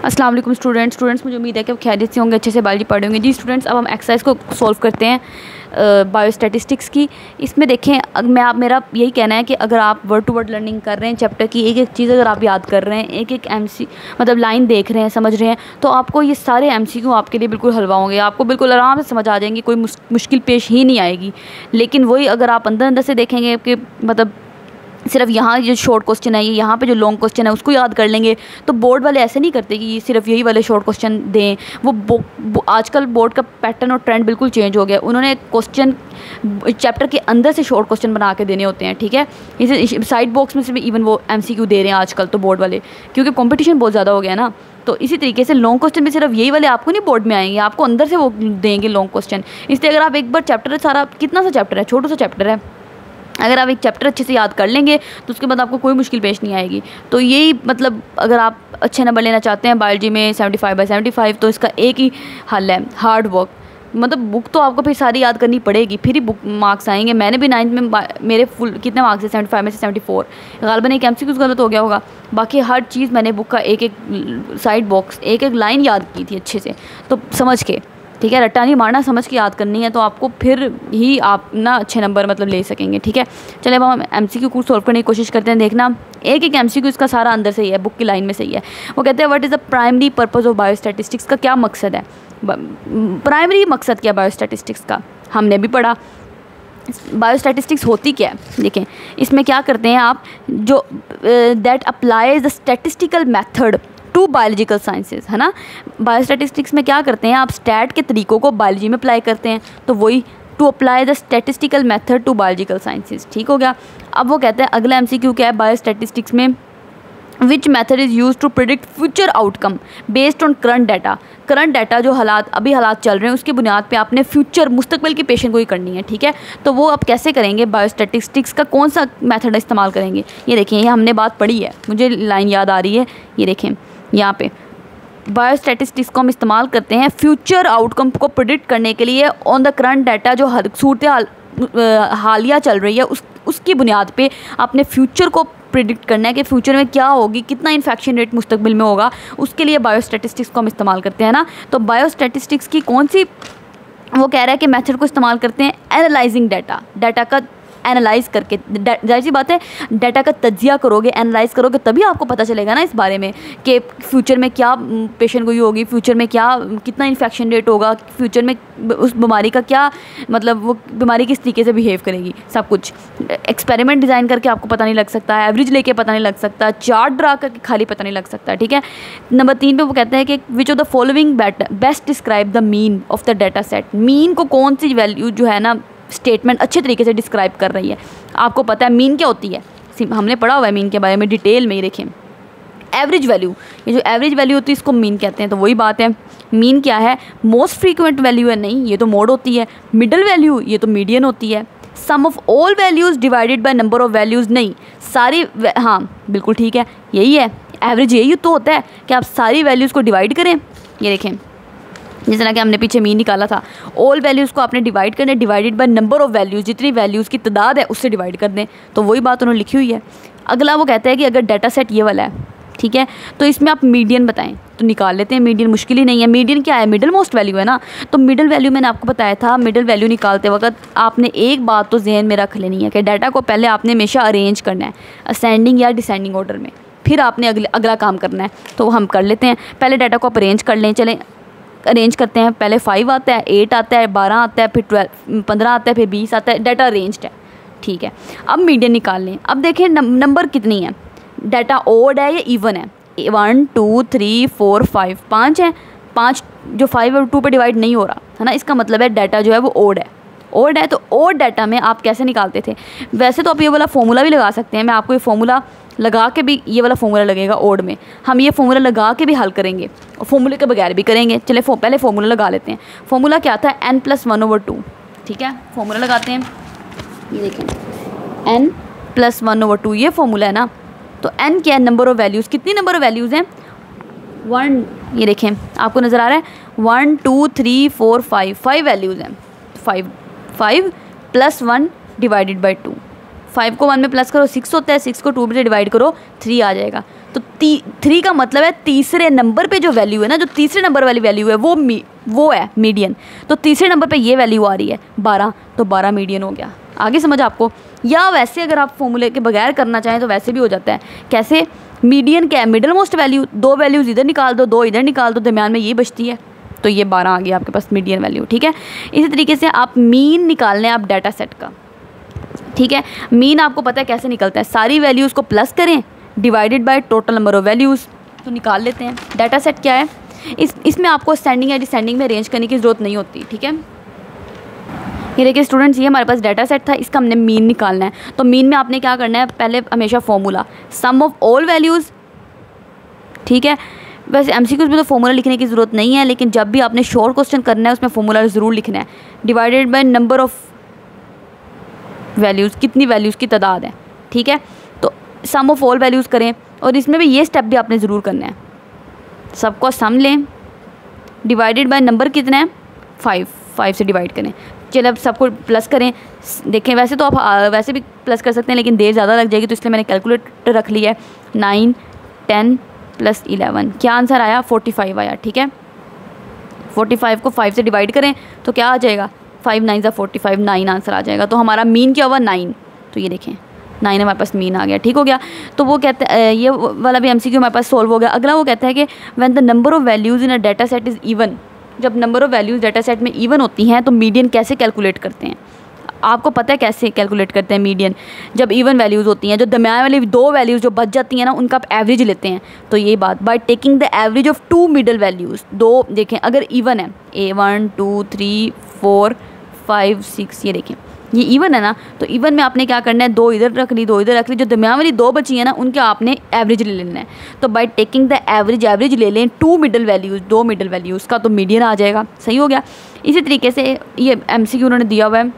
अस्सलाम वालेकुम स्टूडेंट्स, मुझे उम्मीद है कि आप खैरियत से होंगे, अच्छे से बायोलॉजी पढ़े होंगे। जी स्टूडेंट्स, अब हम एक्सरसाइज को सॉल्व करते हैं बायोस्टैटिस्टिक्स की। इसमें देखें, मेरा यही कहना है कि अगर आप वर्ड टू वर्ड लर्निंग कर रहे हैं, चैप्टर की एक एक चीज़ अगर आप याद कर रहे हैं, एक एक मतलब लाइन देख रहे हैं, समझ रहे हैं, तो आपको ये सारे MCQ आपके लिए बिल्कुल हलवा होंगे, आपको बिल्कुल आराम से समझ आ जाएंगे, कोई मुश्किल पेश ही नहीं आएगी। लेकिन वही अगर आप अंदर अंदर से देखेंगे कि मतलब सिर्फ यहाँ जो शॉर्ट क्वेश्चन है, ये यहाँ पे जो लॉन्ग क्वेश्चन है उसको याद कर लेंगे, तो बोर्ड वाले ऐसे नहीं करते कि सिर्फ यही वाले शॉर्ट क्वेश्चन दें। वो आजकल बोर्ड का पैटर्न और ट्रेंड बिल्कुल चेंज हो गया। उन्होंने क्वेश्चन चैप्टर के अंदर से शॉर्ट क्वेश्चन बना के देने होते हैं, ठीक है। इसे साइड बॉक्स में से भी इवन वो MCQ दे रहे हैं आजकल तो बोर्ड वाले, क्योंकि कॉम्पिटिशन बहुत ज़्यादा हो गया ना। तो इसी तरीके से लॉन्ग क्वेश्चन भी सिर्फ यही वाले आपको नहीं बोर्ड में आएंगे, आपको अंदर से वो देंगे लॉन्ग क्वेश्चन। इसलिए अगर आप एक बार चैप्टर सारा, कितना सा चैप्टर है, छोटा सा चैप्टर है, अगर आप एक चैप्टर अच्छे से याद कर लेंगे तो उसके बाद आपको कोई मुश्किल पेश नहीं आएगी। तो यही मतलब अगर आप अच्छे नंबर लेना चाहते हैं बायोलॉजी में 75/75, तो इसका एक ही हल है, हार्ड वर्क। मतलब बुक तो आपको फिर सारी याद करनी पड़ेगी, फिर ही बुक मार्क्स आएंगे। मैंने भी 9th में मेरे फुल कितने मार्क्स है, 75 में से 74। गालबन एक MCQ गलत हो गया होगा, बाकी हर चीज़ मैंने बुक का एक एक साइड बॉक्स, एक एक लाइन याद की थी अच्छे से, तो समझ के, ठीक है। रट्टा नहीं मारना, समझ के याद करनी है, तो आपको फिर ही आप ना अच्छे नंबर मतलब ले सकेंगे, ठीक है। चले अब हम MCQ को सॉल्व करने की कोशिश करते हैं। देखना, एक एक MCQ इसका सारा अंदर से ही है, बुक की लाइन में से ही है। वो कहते हैं what is the primary purpose of biostatistics, का क्या मकसद है, प्राइमरी मकसद क्या है बायोस्टैटिस्टिक्स का, हमने भी पढ़ा। बायोस्टैटिस्टिक्स होती क्या है, देखें इसमें क्या करते हैं आप, जो that applies the statistical method to biological sciences, है ना। बायोस्टैटिस्टिक्स में क्या करते हैं आप, स्टैट के तरीक़ों को बायोलॉजी में अप्लाई करते हैं, तो वही to apply the statistical method to biological sciences, ठीक हो गया। अब वो कहते हैं अगला MCQ क्या है बायोस्टैटिस्टिक्स में, which method is use to predict future outcome based on current data. Current data जो अभी हालात चल रहे हैं उसकी बुनियाद पे आपने फ्यूचर मुस्तकबिल की पेशन गोई करनी है, ठीक है। तो वो आप कैसे करेंगे, बायोस्टैटिस्टिक्स का कौन सा मेथड इस्तेमाल करेंगे, ये देखें, ये हमने बात पढ़ी है, मुझे लाइन याद आ रही है, ये देखें यहाँ पे। बायोस्टैटिस्टिक्स को हम इस्तेमाल करते हैं फ्यूचर आउटकम को प्रिडिक्ट करने के लिए ऑन द करंट डाटा, जो सूरत हालिया चल रही है उसकी बुनियाद पे आपने फ्यूचर को प्रिडिक्ट करना है कि फ्यूचर में क्या होगी, कितना इन्फेक्शन रेट मुस्तकबिल में होगा, उसके लिए बायोस्टैटिस्टिक्स को हम इस्तेमाल करते हैं ना। तो बायोस्टैटिस्टिक्स की कौन सी, वो कह रहा है कि मेथड को इस्तेमाल करते हैं एनालाइजिंग डाटा, डाटा का एनालाइज़ करके, जाहिर सी बात है डाटा का तज्जिया करोगे, एनालाइज़ करोगे, तभी आपको पता चलेगा ना इस बारे में कि फ्यूचर में क्या पेशेंट गोई होगी, फ्यूचर में क्या कितना इन्फेक्शन रेट होगा, फ्यूचर में उस बीमारी का क्या मतलब, वो बीमारी किस तरीके से बिहेव करेगी। सब कुछ एक्सपेरिमेंट डिज़ाइन करके आपको पता नहीं लग सकता, एवरेज लेके पता नहीं लग सकता, चार्ट ड्रा करके खाली पता नहीं लग सकता, ठीक है। नंबर 3 पे वो कहते हैं कि which of the following best describe the mean of the data set. Mean को कौन सी वैल्यू जो है ना स्टेटमेंट अच्छे तरीके से डिस्क्राइब कर रही है। आपको पता है मीन क्या होती है, हमने पढ़ा हुआ है मीन के बारे में डिटेल में ही। देखें एवरेज वैल्यू, ये जो एवरेज वैल्यू होती है इसको मीन कहते हैं, तो वही बात है। मीन क्या है, मोस्ट फ्रीक्वेंट वैल्यू है, नहीं ये तो मोड होती है। मिडल वैल्यू, ये तो मीडियन होती है। Sum of all values divided by number of values, नहीं सारी हाँ बिल्कुल ठीक है, यही है एवरेज, यही तो होता है कि आप सारी वैल्यूज़ को डिवाइड करें। ये देखें जिस तरह कि हमने पीछे मीन निकाला था, ऑल वैल्यूज़ को आपने डिवाइड करना है, divided by number of values, जितनी वैल्यूज़ की तादाद है उससे डिवाइड कर दें, तो वही बात उन्होंने लिखी हुई है। अगला वो कहता है कि अगर डाटा सेट ये वाला है, ठीक है, तो इसमें आप मीडियन बताएं, तो निकाल लेते हैं। मीडियन मुश्किल ही नहीं है। मीडियन क्या है, मिडल मोस्ट वैल्यू है ना। तो मिडल वैल्यू मैंने आपको बताया था, मिडल वैल्यू निकालते वक्त आपने एक बात तो जहन में रख लेनी है कि डाटा को पहले आपने हमेशा अरेंज करना है असेंडिंग या डिसेंडिंग ऑर्डर में, फिर आपने अगला काम करना है। तो हम कर लेते हैं, पहले डाटा को आप अरेंज कर लें। चलें अरेंज करते हैं, पहले 5 आता है, 8 आता है, 12 आता है, फिर 15 आता है, फिर 20 आता है, डाटा अरेंज्ड है, ठीक है। अब मीडियन निकाल लें। अब देखें नंबर कितनी है, डाटा ओड है या इवन है, 1 2 3 4 5, 5 है। 5 जो 5 और 2 पे डिवाइड नहीं हो रहा है ना, इसका मतलब है डाटा जो है वो ओड है। ओड है तो ओड डाटा में आप कैसे निकालते थे, वैसे तो आप ये वाला फॉर्मूला भी लगा सकते हैं। मैं आपको ये फॉर्मूला लगा के भी, ये वाला फॉर्मूला लगेगा ओड में, हम ये फॉर्मूला लगा के भी हल करेंगे और फॉर्मूले के बगैर भी करेंगे। चले पहले फॉर्मूला लगा लेते हैं। फॉर्मूला क्या था, n+1/2, ठीक है। फॉर्मूला लगाते हैं, ये देखें n+1/2 ये फॉर्मूला है ना। तो n क्या है, नंबर ऑफ़ वैल्यूज़, कितनी नंबर ऑफ़ वैल्यूज़ हैं, 1, ये देखें आपको नज़र आ रहा है 1 2 3 4 5 वैल्यूज़ हैं। 5 + 1 / 2, 5 को 1 में प्लस करो 6 होता है, 6 को 2 से डिवाइड करो 3 आ जाएगा। तो 3 का मतलब है तीसरे नंबर पे जो वैल्यू है ना, जो तीसरे नंबर वाली वैल्यू है वो है मीडियन। तो तीसरे नंबर पे ये वैल्यू आ रही है 12, तो 12 मीडियन हो गया। आगे समझ आपको? या वैसे अगर आप फॉर्मूले के बगैर करना चाहें तो वैसे भी हो जाता है। कैसे? मीडियन क्या है? Middle most value. 2 वैल्यूज़ इधर निकाल दो, 2 इधर निकाल दो, दरम्यान में ये बचती है, तो ये 12 आ गया आपके पास मीडियन वैल्यू। ठीक है, इसी तरीके से आप मीन निकालने आप डाटा सेट का। ठीक है, मीन आपको पता है कैसे निकलता है, सारी वैल्यूज़ को प्लस करें divided by total number of values, तो निकाल लेते हैं। डाटा सेट क्या है? इसमें आपको असेंडिंग या डिसेंडिंग में अरेंज करने की ज़रूरत नहीं होती। ठीक है, ये देखिए स्टूडेंट्स, ये हमारे पास डाटा सेट था, इसका हमने मीन निकालना है। तो मीन में आपने क्या करना है, पहले हमेशा formula some of all values. ठीक है, वैसे एमसीक्यूज़ में तो फॉर्मूला लिखने की ज़रूरत नहीं है, लेकिन जब भी आपने शॉर्ट क्वेश्चन करना है उसमें फॉर्मूला ज़रूर लिखना है। Divided by number of values, कितनी वैल्यूज़ की तादाद है। ठीक है, तो सम ऑफ ऑल वैल्यूज़ करें, और इसमें भी ये स्टेप भी आपने ज़रूर करना है। सबको सम लें, डिवाइडेड बाय नंबर कितना है 5 से डिवाइड करें। चलो अब सबको प्लस करें। देखें वैसे तो आप वैसे भी प्लस कर सकते हैं, लेकिन देर ज़्यादा लग जाएगी, तो इसलिए मैंने कैलकुलेटर रख लिया है। 9, 10 + 11, क्या आंसर आया? 45 आया। ठीक है, 45 को 5 से डिवाइड करें तो क्या आ जाएगा? 5 9 = 45, 9 आंसर आ जाएगा। तो हमारा मीन क्या हुआ? 9। तो ये देखें 9 हमारे पास मीन आ गया। ठीक हो गया। तो वो कहते हैं, ये वाला भी एमसीक्यू हमारे पास सोल्व हो गया। अगला वो कहता है कि when the number of values in a data set is even, जब number of values data set में इवन होती हैं तो मीडियन कैसे कैलकुलेट करते हैं? आपको पता है कैसे कैलकुलेट करते हैं मीडियन? जब इवन वैल्यूज़ होती हैं, जो दरम्यान वाली 2 वैल्यूज़ जो बच जाती हैं ना, उनका आप एवरेज लेते हैं। तो यही बात, by taking the average of 2 middle values. 2 देखें, अगर इवन है A1 2 3 4 5 6, ये देखें ये इवन है ना, तो इवन में आपने क्या करना है, 2 इधर रख ली, 2 इधर रख ली, जो दरम्यान वाली 2 बची है ना, उनके आपने एवरेज ले लेना है। तो बाय टेकिंग द एवरेज ले लें 2 मिडल वैल्यूज़, 2 मिडल वैल्यूज़ का, तो मीडियन आ जाएगा। सही हो गया। इसी तरीके से ये एमसीक्यू उन्होंने दिया हुआ है,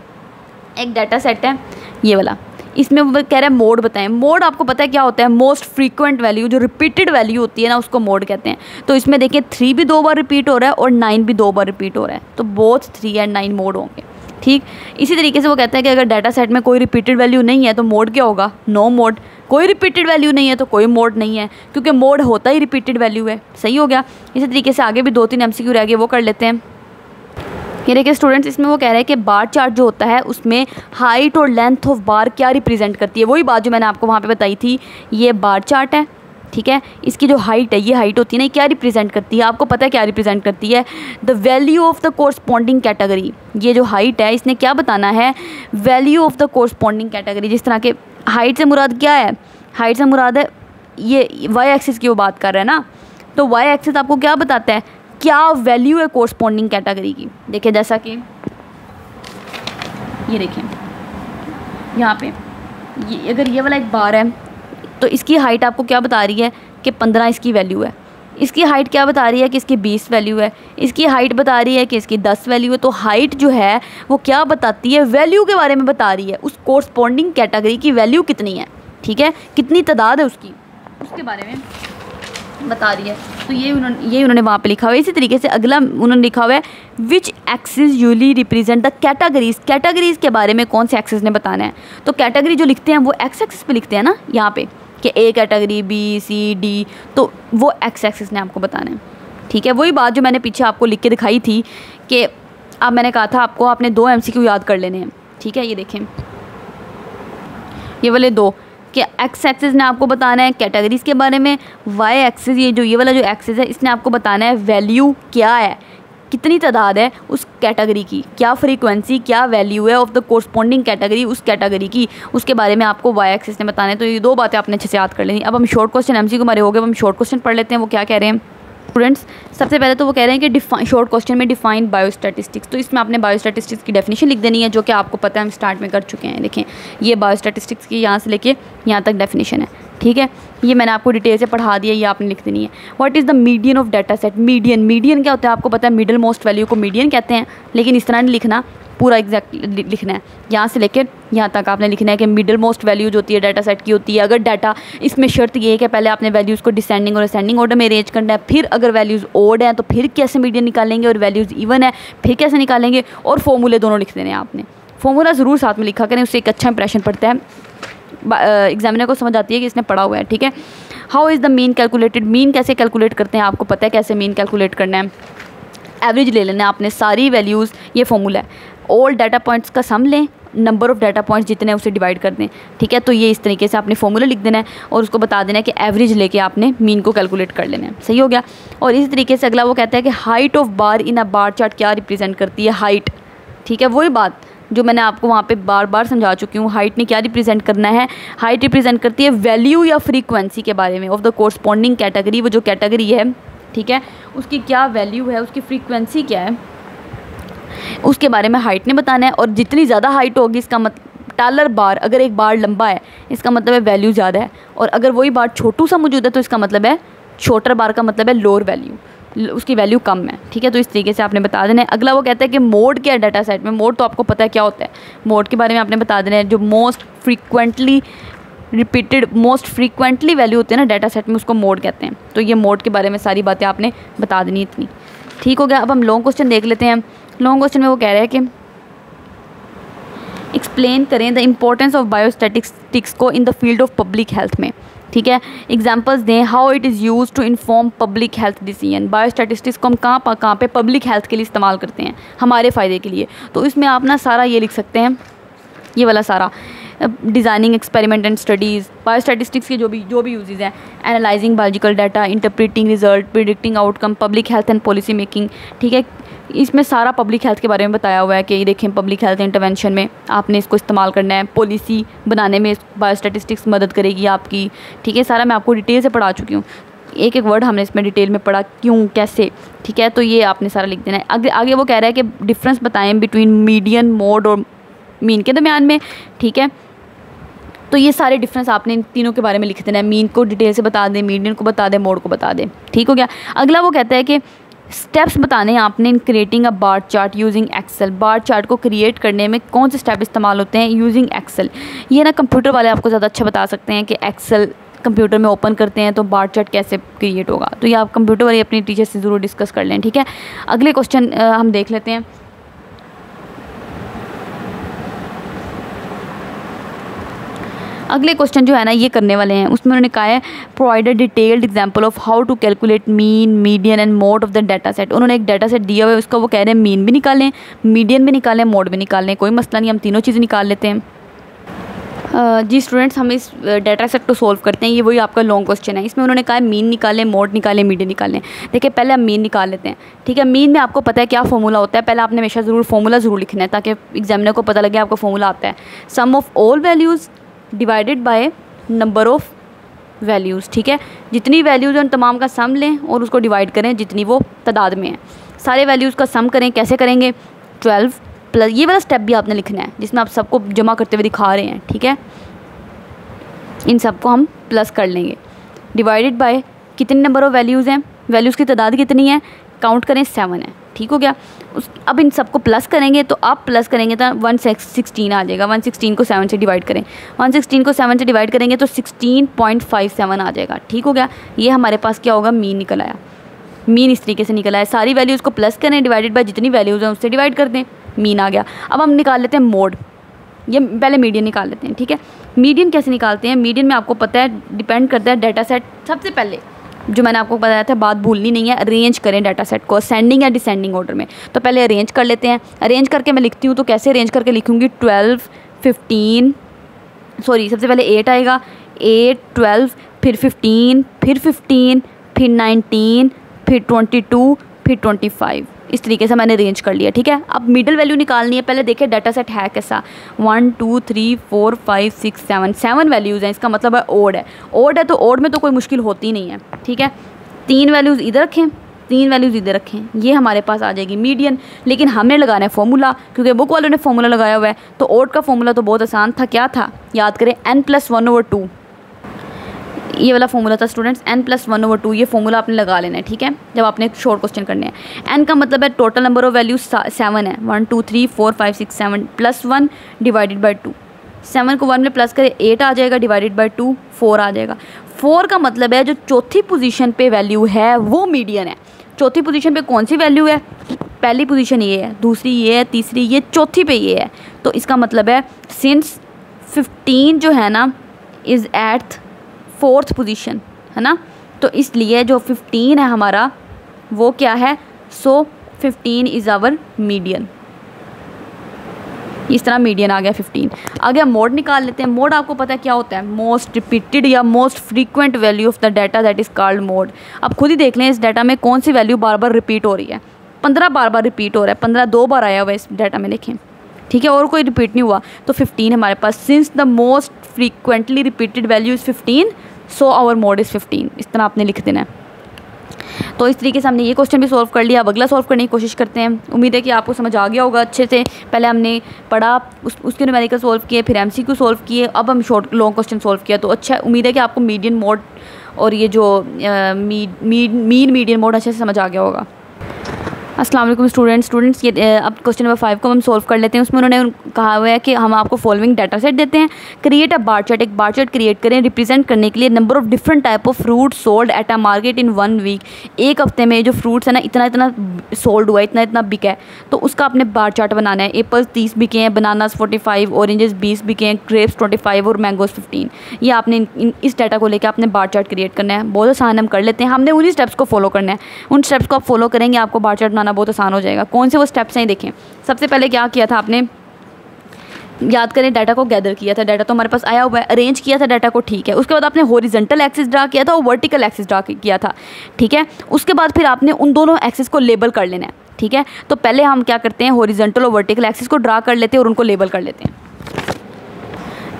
एक डाटा सेट है ये वाला, इसमें वो कह रहा है मोड बताएं। मोड आपको पता है क्या होता है? मोस्ट फ्रीक्वेंट वैल्यू, जो रिपीटेड वैल्यू होती है ना, उसको मोड कहते हैं। तो इसमें देखिए 3 भी 2 बार रिपीट हो रहा है और 9 भी 2 बार रिपीट हो रहा है, तो बोथ 3 और 9 मोड होंगे। ठीक, इसी तरीके से वो कहता है कि अगर डाटा सेट में कोई रिपीटेड वैल्यू नहीं है तो मोड क्या होगा? No mode. कोई रिपीटेड वैल्यू नहीं है तो कोई मोड नहीं है, क्योंकि मोड होता ही रिपीटेड वैल्यू है। सही हो गया। इसी तरीके से आगे भी 2-3 एमसीक्यू रह गए, वो कर लेते हैं। ये देखिए स्टूडेंट्स, इसमें वो कह रहे हैं कि बार चार्ट जो होता है उसमें हाइट और लेंथ ऑफ बार क्या रिप्रेजेंट करती है? वही बात जो मैंने आपको वहाँ पे बताई थी, ये बार चार्ट है। ठीक है, इसकी जो हाइट है, ये हाइट होती है ना, क्या रिप्रेजेंट करती है? आपको पता है क्या रिप्रेजेंट करती है? The value of the corresponding category. ये जो हाइट है, इसने क्या बताना है? Value of the corresponding category. जिस तरह के हाइट से मुराद क्या है? हाइट से मुराद है ये वाई एक्सिस की वो बात कर रहे हैं ना, तो वाई एक्सिस आपको क्या बताता है? क्या वैल्यू है कोरस्पॉन्डिंग कैटेगरी की? देखिए जैसा कि ये देखें यहाँ पे, ये अगर ये वाला एक बार है तो इसकी हाइट आपको क्या बता रही है कि 15 इसकी वैल्यू है। इसकी हाइट क्या बता रही है कि इसकी 20 वैल्यू है। इसकी हाइट बता रही है कि इसकी 10 वैल्यू है। तो हाइट जो है वो क्या बताती है? वैल्यू के बारे में बता रही है, उस कोरस्पॉन्डिंग कैटेगरी की वैल्यू कितनी है। ठीक है, कितनी तादाद है उसकी, उसके बारे में बता रही है। तो ये उन्होंने वहाँ पे लिखा हुआ है। इसी तरीके से अगला उन्होंने लिखा हुआ है which axis usually represent the categories. Categories के बारे में कौन से एक्सिस ने बताना है? तो कैटेगरी जो लिखते हैं वो एक्स एक्सिस पे लिखते हैं ना, यहाँ पे कि A category, B, C, D, तो वो एक्स एक्सिस ने आपको बताना है। ठीक है, वही बात जो मैंने पीछे आपको लिख के दिखाई थी कि अब मैंने कहा था आपको आपने 2 एमसीक्यू याद कर लेने हैं। ठीक है, ये देखें ये वाले 2 कि एक्स एक्सिस ने आपको बताना है कैटेगरीज़ के बारे में, वाई एक्सिस ये वाला जो एक्सिस है इसने आपको बताना है वैल्यू क्या है, कितनी तादाद है उस कैटेगरी की, क्या फ्रीक्वेंसी, क्या वैल्यू है ऑफ द कोरस्पॉन्डिंग कैटेगरी, उस कैटेगरी की, उसके बारे में आपको वाई एक्सिस ने बताना है। तो ये 2 बातें आपने अच्छे से याद कर लेनी। अब हम शॉर्ट क्वेश्चन एमसीक्यू हमारे हो गए, अब हम शॉर्ट क्वेश्चन पढ़ लेते हैं। वो क्या कह रहे हैं स्टूडेंट्स? सबसे पहले तो वो कह रहे हैं कि शॉर्ट क्वेश्चन में डिफाइन बायोस्टैटिस्टिक्स। तो इसमें आपने बायोस्टैटिस्टिक्स की डेफिनेशन लिख देनी है, जो कि आपको पता है हम स्टार्ट में कर चुके हैं। देखें ये बायोस्टैटिस्टिक्स की यहाँ से लेके यहाँ तक डेफिनेशन है। ठीक है, ये मैंने आपको डिटेल से पढ़ा दिया, ये आपने लिख देनी है। What is the median of data set? Median क्या होता है आपको पता है? मिडल मोस्ट वैल्यू को मीडियन कहते हैं, लेकिन इस तरह नहीं लिखना, पूरा एग्जैक्ट लिखना है। यहाँ से लेकर यहाँ तक आपने लिखना है कि मिडल मोस्ट वैल्यू जो होती है डाटा सेट की होती है। अगर डाटा, इसमें शर्त ये है कि पहले आपने वैल्यूज़ को डिसेंडिंग और असेंडिंग ऑर्डर में अरेंज करना है, फिर अगर वैल्यूज़ ओड हैं तो फिर कैसे मीडियन निकालेंगे, और वैल्यूज़ इवन है फिर कैसे निकालेंगे, और फॉर्मूले दोनों लिख देने हैं आपने। फॉर्मूला ज़रूर साथ में लिखा करें, उससे एक अच्छा इंप्रेशन पड़ता है, एग्जामिनर को समझ आती है कि इसने पढ़ा हुआ है। ठीक है, how is the mean calculated, mean कैसे कैलकुलेट करते हैं, आपको पता है कैसे मीन कैलकुलेट करना है। एवरेज ले लेना है आपने सारी वैल्यूज़, ये फॉर्मूला है, ऑल डाटा पॉइंट्स का सम लें, नंबर ऑफ़ डाटा पॉइंट्स जितने उसे डिवाइड कर दें, ठीक है। तो ये इस तरीके से आपने फॉर्मूला लिख देना है और उसको बता देना है कि एवरेज लेके आपने मीन को कैलकुलेट कर लेना है, सही हो गया। और इसी तरीके से अगला वो कहता है कि height of bar in a bar chart क्या रिप्रेजेंट करती है, हाइट, ठीक है। वही बात जो मैंने आपको वहाँ पे बार बार समझा चुकी हूँ, हाइट ने क्या रिप्रेजेंट करना है, हाइट रिप्रेजेंट करती है वैल्यू या फ्रीक्वेंसी के बारे में ऑफ द कोरस्पॉन्डिंग कैटेगरी, वो जो कैटेगरी है, ठीक है, उसकी क्या वैल्यू है, उसकी फ्रीक्वेंसी क्या है, उसके बारे में हाइट ने बताना है। और जितनी ज़्यादा हाइट होगी, इसका मतलब टालर बार, अगर एक बार लंबा है इसका मतलब है वैल्यू ज़्यादा है, और अगर वही बार छोटू सा मौजूद है तो इसका मतलब है छोटर बार का मतलब है लोअर वैल्यू, उसकी वैल्यू कम है, ठीक है। तो इस तरीके से आपने बता देना है। अगला वो कहता है कि मोड क्या है डाटा सेट में, मोड तो आपको पता है क्या होता है, मोड के बारे में आपने बता देना है। जो मोस्ट फ्रीक्वेंटली वैल्यू होती है ना डाटा सेट में, उसको मोड कहते हैं। तो ये मोड के बारे में सारी बातें आपने बता देनी इतनी, ठीक हो गया। अब हम लॉन्ग क्वेश्चन देख लेते हैं। लॉन्ग क्वेश्चन में वो कह रहे हैं कि एक्सप्लेन करें द इम्पोर्टेंस ऑफ बायोस्टैटिस्टिक्स को in the field of public health में, ठीक है। एग्जांपल्स दें, how it is use to inform public health decision, biostatistics को हम कहाँ पे पब्लिक हेल्थ के लिए इस्तेमाल करते हैं, हमारे फ़ायदे के लिए। तो इसमें आप ना सारा ये लिख सकते हैं, ये वाला सारा designing experiment and studies, biostatistics के जो भी यूजेस हैं, analysing biological data, interpreting result, predicting outcome, public health and policy making, ठीक है। इसमें सारा पब्लिक हेल्थ के बारे में बताया हुआ है कि ये देखें पब्लिक हेल्थ इंटरवेंशन में आपने इसको इस्तेमाल करना है, पॉलिसी बनाने में बायोस्टैटिस्टिक्स मदद करेगी आपकी, ठीक है। सारा मैं आपको डिटेल से पढ़ा चुकी हूँ, एक एक वर्ड हमने इसमें डिटेल में पढ़ा, क्यों कैसे, ठीक है। तो ये आपने सारा लिख देना है। आगे वो कह रहा है कि डिफरेंस बताएं बिटवीन मीडियन, मोड और मीन के दरमियान में, ठीक है। तो ये सारे डिफरेंस आपने इन तीनों के बारे में लिख देना है, मीन को डिटेल से बता दें, मीडियन को बता दें, मोड को बता दें, ठीक हो गया। अगला वो कहता है कि स्टेप्स बताने हैं आपने in creating a bar chart using Excel, bar chart को क्रिएट करने में कौन से स्टेप इस्तेमाल होते हैं यूजिंग एक्सेल। ये ना कंप्यूटर वाले आपको ज़्यादा अच्छा बता सकते हैं कि एक्सेल कंप्यूटर में ओपन करते हैं तो बार चार्ट कैसे क्रिएट होगा। तो ये आप कंप्यूटर वाले अपनी टीचर से ज़रूर डिस्कस कर लें, ठीक है। अगले क्वेश्चन हम देख लेते हैं। अगले क्वेश्चन जो है ना ये करने वाले हैं, उसमें उन्होंने कहा है provide a detailed example of how to calculate mean, median and mode of the data set. उन्होंने एक डाटा सेट दिया हुआ है, उसका वो कह रहे हैं मीन भी निकालें, मीडियन भी निकालें, मोड भी निकालें, कोई मसला नहीं, हम तीनों चीज़ें निकाल लेते हैं। जी स्टूडेंट्स, हम इस डाटा सेट को सोल्व करते हैं। ये वही आपका लॉन्ग क्वेश्चन है। इसमें उन्होंने कहा है मीन निकालें, मोड निकालें, मीडियन निकालें। देखिए पहले हम मीन निकाल लेते हैं, ठीक है। मीन में आपको पता है क्या फॉर्मूला होता है, पहले आपने हमेशा फार्मूला ज़रूर लिखना है ताकि एग्जामिनर को पता लगे आपको फॉर्मूला आता है। Sum of all values divided by number of values, ठीक है। जितनी वैल्यूज़ हैं उन तमाम का सम लें और उसको डिवाइड करें जितनी वो तादाद में है। सारे वैल्यूज़ का सम करें, कैसे करेंगे, 12 प्लस, ये वाला स्टेप भी आपने लिखना है जिसमें आप सबको जमा करते हुए दिखा रहे हैं, ठीक है। इन सबको हम प्लस कर लेंगे, डिवाइडेड बाय कितने नंबर ऑफ़ वैल्यूज़ हैं, वैल्यूज़ की तादाद कितनी है, काउंट करें 7 है, ठीक हो गया। अब इन सबको प्लस करेंगे तो आप प्लस करेंगे तो 116 आ जाएगा। 116 को 7 से डिवाइड करें, 116 को 7 से डिवाइड करेंगे तो 16.57 आ जाएगा, ठीक हो गया। ये हमारे पास क्या होगा, मीन निकल आया। मीन इस तरीके से निकल आया, सारी वैल्यूज़ को प्लस करें, डिवाइडेड बाय जितनी वैल्यूज़ हैं उससे डिवाइड कर दें, मीन आ गया। अब हम निकाल लेते हैं मोड, ये पहले मीडियन निकाल लेते हैं, ठीक है। मीडियन कैसे निकालते हैं, मीडियन में आपको पता है डिपेंड करता है डाटा सेट। सबसे पहले जो मैंने आपको बताया था, बात भूलनी नहीं है, अरेंज करें डाटा सेट को असेंडिंग या डिसेंडिंग ऑर्डर में। तो पहले अरेंज कर लेते हैं। अरेंज करके मैं लिखती हूँ, तो कैसे अरेंज करके लिखूँगी, 12 15 सॉरी सबसे पहले 8 आएगा, 8 12 फिर 15 फिर 15 फिर 19 फिर 22 फिर 25, इस तरीके से मैंने अरेंज कर लिया, ठीक है। अब मिडिल वैल्यू निकालनी है। पहले देखिए डाटा सेट है कैसा, 1 2 3 4 5 6 7 वैल्यूज़ हैं, इसका मतलब है ओड है। ओड है तो ओड में तो कोई मुश्किल होती नहीं है, ठीक है। 3 वैल्यूज़ इधर रखें, 3 वैल्यूज़ इधर रखें, ये हमारे पास आ जाएगी मीडियन। लेकिन हमने लगाना है फॉर्मूला, क्योंकि बुक वालों ने फॉर्मूला लगाया हुआ है। तो ओड का फॉर्मूला तो बहुत आसान था, क्या था याद करें, n+1/2, ये वाला फॉर्मूला था स्टूडेंट्स, n+1/2। ये फॉर्मूला आपने लगा लेना है, ठीक है, जब आपने शॉर्ट क्वेश्चन करने हैं। n का मतलब है टोटल नंबर ऑफ वैल्यूज 7 है, 1 2 3 4 5 6 7 +1 डिवाइडेड बाई 2। 7 को 1 में प्लस करें 8 आ जाएगा, डिवाइडेड बाई 2 4 आ जाएगा। 4 का मतलब है जो चौथी पोजीशन पे वैल्यू है वो मीडियन है। चौथी पोजीशन पे कौन सी वैल्यू है, पहली पोजीशन ये है, दूसरी ये है, तीसरी ये, चौथी पे ये है। तो इसका मतलब है सिंस 15 जो है ना इज़ एट 4th पोजीशन, है ना। तो इसलिए जो 15 है हमारा वो क्या है, सो 15 इज़ आवर मीडियन। इस तरह मीडियन आ गया 15। आगे हम मोड निकाल लेते हैं। मोड आपको पता है क्या होता है, मोस्ट रिपीटेड या most frequent value of the data that is called mode. आप खुद ही देख लें इस डाटा में कौन सी वैल्यू बार बार रिपीट हो रही है। 15 बार बार रिपीट हो रहा है, 15 2 बार आया हुआ है इस डाटा में, देखें, ठीक है, और कोई रिपीट नहीं हुआ। तो 15 हमारे पास, since the most frequently repeated value is 15 so our mode is 15। इस तरह आपने लिख देना है। तो इस तरीके से हमने ये क्वेश्चन भी सॉल्व कर लिया। अब अगला सॉल्व करने की कोशिश करते हैं। उम्मीद है कि आपको समझ आ गया होगा अच्छे से। पहले हमने पढ़ा, उसके न्यूमेरिकल सॉल्व किए, फिर MCQ सॉल्व किए, अब हम शॉर्ट लॉन्ग क्वेश्चन सॉल्व किया। तो अच्छा, उम्मीद है कि आपको मीडियन मोड और ये जो मीन मीडियन मोड अच्छे से समझ आ गया होगा। अस्सलाम वालेकुम स्टूडेंट्स, ये अब क्वेश्चन नंबर 5 को हम सॉल्व कर लेते हैं। उसमें उन्होंने कहा हुआ है कि हम आपको फॉलोइंग डाटा सेट देते हैं, क्रिएट अ बार चार्ट, एक बार चार्ट क्रिएट करें रिप्रेजेंट करने के लिए number of different type of fruit sold at a market in 1 week. एक हफ्ते में जो फ्रूट्स है ना इतना इतना सोल्ड हुआ है, इतना इतना बिका है, तो उसका आपने बार चार्ट बनाना है। एप्पल्स 30 बिके हैं, बनानास 45, ऑरेंजेस 20 बिके हैं, ग्रेप्स 25 और मैंगोज 15। ये आपने इस डाटा को लेकर आपने बार चार्ट क्रिएट करना है। बहुत आसान, हम कर लेते हैं। हमने उन्हीं स्टेप्स को फॉलो करना है। उन स्टेप्स को आप फॉलो करेंगे, आपको बार चार्ट बनाना बहुत आसान हो जाएगा। कौन से वो स्टेप्स हैं देखें। सबसे पहले क्या किया था आपने, याद करें, डाटा को गैदर किया था। डाटा तो हमारे पास आया हुआ है, अरेंज किया था डाटा को, ठीक है। उसके बाद आपने हॉरिजॉन्टल एक्सिस ड्रा किया था और वर्टिकल एक्सिस ड्रा किया था, ठीक है। उसके बाद फिर आपने उन दोनों एक्सिस को लेबल कर लेना है, ठीक है। तो पहले हम क्या करते हैं, हॉरिजॉन्टल और वर्टिकल एक्सिस को ड्रा कर लेते हैं और उनको लेबल कर लेते हैं।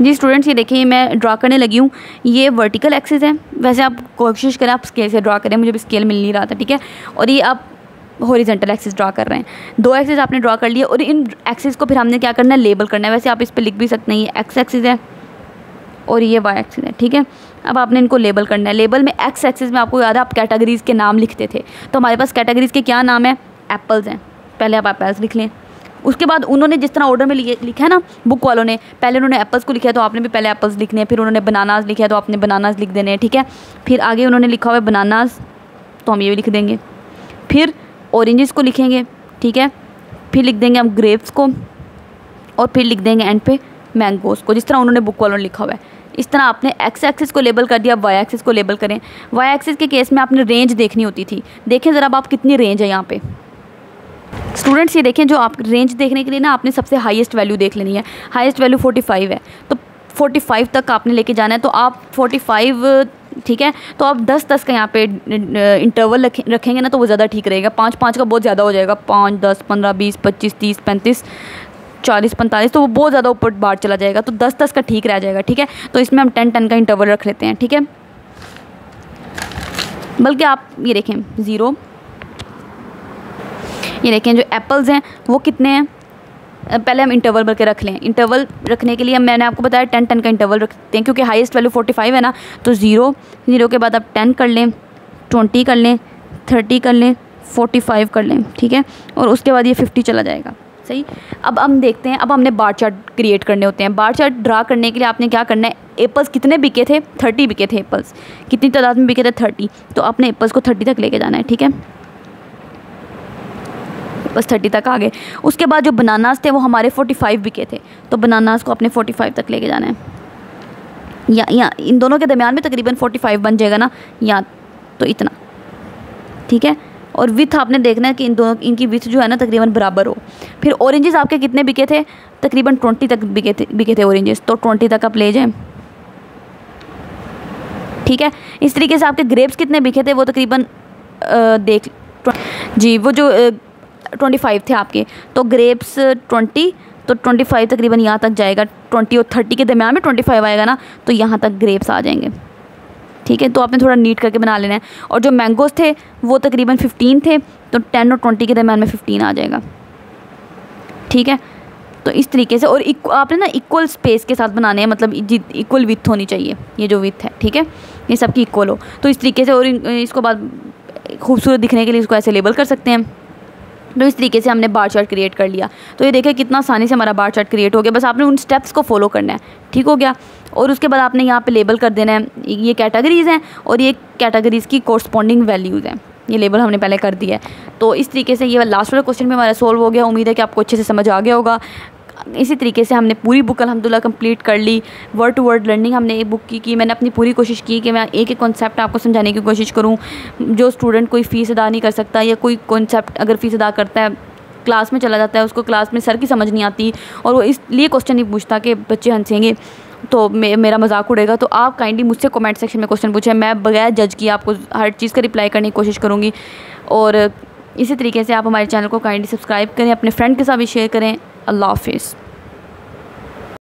जी स्टूडेंट्स, ये देखिए मैं ड्रा करने लगी हूँ। ये वर्टिकल एक्सिस है। वैसे आप कोशिश करें आप स्केल से ड्रा करें, मुझे भी स्केल मिल नहीं रहा था, ठीक है। और ये आप हॉरिजॉन्टल एक्सिस ड्रा कर रहे हैं। 2 एक्सिस आपने ड्रा कर लिए और इन एक्सिस को फिर हमने क्या करना है, लेबल करना है। वैसे आप इस पे लिख भी सकते हैं, ये एक्स एक्सिस है और ये वाई एक्सिस है, ठीक है। अब आपने इनको लेबल करना है। लेबल में एक्स एक्सिस में आपको याद है आप कैटेगरीज़ के नाम लिखते थे, तो हमारे पास कैटेगरीज़ के क्या नाम है, एप्पल्स हैं। पहले आप एप्पल्स लिख लें। उसके बाद उन्होंने जिस तरह ऑर्डर में लिखा है ना बुक वालों ने, पहले उन्होंने एप्पल्स को लिखा है तो आपने भी पहले एप्पल्स लिखने हैं। फिर उन्होंने बनानास लिखा है तो आपने बनानास लिख देने हैं, ठीक है। फिर आगे उन्होंने लिखा हुआ है बनानास, तो हम ये भी लिख देंगे। फिर ऑरेंजेस को लिखेंगे, ठीक है। फिर लिख देंगे हम ग्रेप्स को और फिर लिख देंगे एंड पे मैंगोज़ को, जिस तरह उन्होंने बुक वालों ने लिखा हुआ है। इस तरह आपने एक्स एक्सिस को लेबल कर दिया, वाई एक्सिस को लेबल करें। वाई एक्सिस के केस में आपने रेंज देखनी होती थी। देखें ज़रा आप कितनी रेंज है यहाँ पे स्टूडेंट्स। ये देखें, जो आप रेंज देखने के लिए ना आपने सबसे हाईएस्ट वैल्यू देख लेनी है। हाईएस्ट वैल्यू 45 है, तो 45 तक आपने लेके जाना है। तो आप 45, ठीक है, तो आप 10-10 का यहाँ पे इंटरवल रखेंगे ना तो वो ज़्यादा ठीक रहेगा। 5-5 का बहुत ज़्यादा हो जाएगा। 5, 10, 15, 20, 25, 30, 35, 40, 45, तो वो बहुत ज़्यादा ऊपर बार चला जाएगा। तो 10-10 का ठीक रह जाएगा, ठीक है। तो इसमें हम 10-10 का इंटरवल रख लेते हैं, ठीक है। बल्कि आप ये देखें 0, ये देखें जो एप्पल्स हैं वो कितने हैं, पहले हम इंटरवल भर के रख लें। इंटरवल रखने के लिए मैंने आपको बताया 10-10 का इंटरवल रखते हैं, क्योंकि हाईएस्ट वैल्यू 45 है ना। तो 0 के बाद आप 10 कर लें, 20 कर लें, 30 कर लें, 45 कर लें, ठीक है। और उसके बाद ये 50 चला जाएगा, सही। अब हम देखते हैं, अब हमने बार चार्ट क्रिएट करने होते हैं। बार चार्ट ड्रा करने के लिए आपने क्या करना है, एप्पल्स कितने बिके थे, 30 बिके थे एप्पल्स। कितनी तादाद में बिके थे, 30। तो आपने एप्पल्स को 30 तक लेके जाना है, ठीक है। बस 30 तक आ गए। उसके बाद जो बनानास थे वो हमारे 45 बिके थे, तो बनानास को अपने 45 तक लेके जाना है। या इन दोनों के दरमियान में तकरीबन 45 बन जाएगा ना, या तो इतना, ठीक है। और विथ आपने देखना है कि इनकी विथ जो है ना तकरीबन बराबर हो। फिर ऑरेंजेस आपके कितने बिके थे, तकरीबन 20 तक बिके थे ऑरेंजेस, तो 20 तक आप ले जाएं, ठीक है। इस तरीके से आपके ग्रेप्स कितने बिके थे, वो तकरीबन देख जी, वो जो 25 थे आपके, तो ग्रेप्स 20, तो 25 तकरीबन यहाँ तक जाएगा। 20 और 30 के दरमियान में 25 आएगा ना, तो यहाँ तक ग्रेप्स आ जाएंगे, ठीक है। तो आपने थोड़ा नीट करके बना लेना है। और जो मैंगोज़ थे वो तकरीबन 15 थे, तो 10 और 20 के दरमियान में 15 आ जाएगा, ठीक है। तो इस तरीके से, और आपने ना इक्वल स्पेस के साथ बनाने हैं, मतलब इक्वल विथ होनी चाहिए, ये जो विथ है, ठीक है, ये सबकी इक्वल हो। तो इस तरीके से, और इसको बाद खूबसूरत दिखने के लिए इसको ऐसे लेबल कर सकते हैं। तो इस तरीके से हमने बार चार्ट क्रिएट कर लिया। तो ये देखिए कितना आसानी से हमारा बार चार्ट क्रिएट हो गया। बस आपने उन स्टेप्स को फॉलो करना है, ठीक हो गया। और उसके बाद आपने यहाँ पे लेबल कर देना है, ये कैटेगरीज़ हैं और ये कैटेगरीज़ की कोरस्पॉन्डिंग वैल्यूज़ हैं। ये लेबल हमने पहले कर दिया है। तो इस तरीके से ये लास्ट वाला क्वेश्चन भी हमारा सोल्व हो गया। उम्मीद है कि आपको अच्छे से समझ आ गया होगा। इसी तरीके से हमने पूरी बुक अल्हम्दुलिल्लाह कंप्लीट कर ली। वर्ड टू वर्ड लर्निंग हमने एक बुक की मैंने अपनी पूरी कोशिश की कि मैं एक एक कॉन्सेप्ट आपको समझाने की कोशिश करूँ। जो स्टूडेंट कोई फ़ीस अदा नहीं कर सकता या कोई कॉन्सेप्ट अगर फ़ीस अदा करता है, क्लास में चला जाता है, उसको क्लास में सर की समझ नहीं आती और वो इसलिए क्वेश्चन नहीं पूछता कि बच्चे हंसेंगे तो मेरा मजाक उड़ेगा, तो आप काइंडली मुझसे कमेंट सेक्शन में क्वेश्चन पूछें। मैं बगैर जज किए आपको हर चीज़ का रिप्लाई करने की कोशिश करूँगी। और इसी तरीके से आप हमारे चैनल को काइंडली सब्सक्राइब करें, अपने फ्रेंड के साथ भी शेयर करें। अल्लाह हाफिज़।